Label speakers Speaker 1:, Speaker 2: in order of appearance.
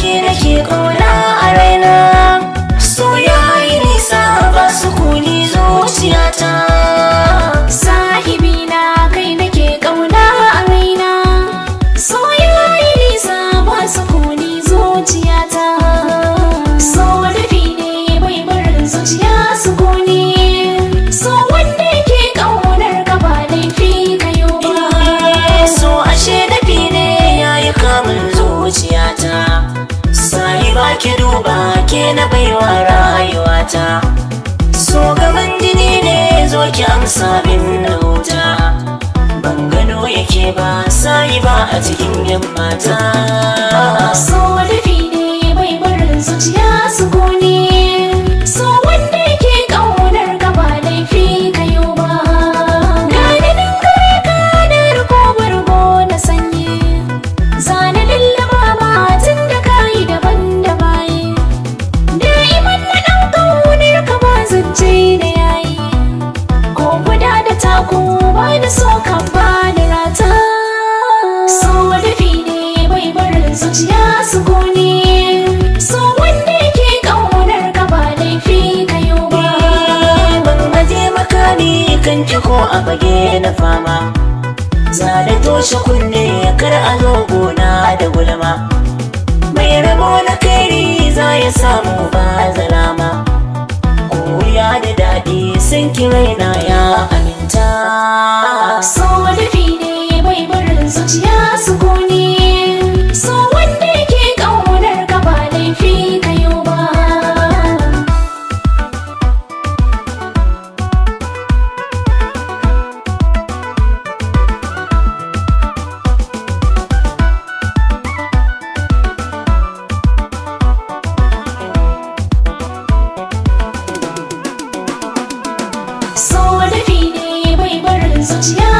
Speaker 1: Ke nake ƙauna a raina, so yayi nisa ba sukuni zuciyata.
Speaker 2: Sahibina kai nake ƙauna a raina, so yayi nisa ba sukuni zuciyata. So dafi ne bai barin zuciya sukuni, so wanda yake ƙaunar ka ba laifi kayo ba.
Speaker 1: So ashe dafi ne yayi kamun zuciyata. Ba ki duba ke na baiwa rayuwata, so gaban jini ne zo ki amsa min na huta. Ban gano yake ba sai ba a cikin yan mata.
Speaker 2: So dafi ne bai barin zuciya sukuni, so wanda yake ƙaunar ka ba laifi kayo ba. Gani nan gare ka da riko bargo na sanyi, zane lallaba ma tun da kayi daban. Ba da so kan ba da rata, so dafi ne bai barin zuciya sukuni, so wanda yake ƙaunar ka ba laifi kayo ba.
Speaker 1: Ban aje makami kan ki ko a bage na fama, za da toshe kunne kar a zo gona da gulma. Mai rabo na kairi za ya samu ba zalama, ko wuya da daɗi sun ki raina ya aminta.
Speaker 2: So dafi ne bai barin zuciya sukuni, so wanda yake ƙaunar ka ba laifi kayo ba. So dafi ne bai barin zuciya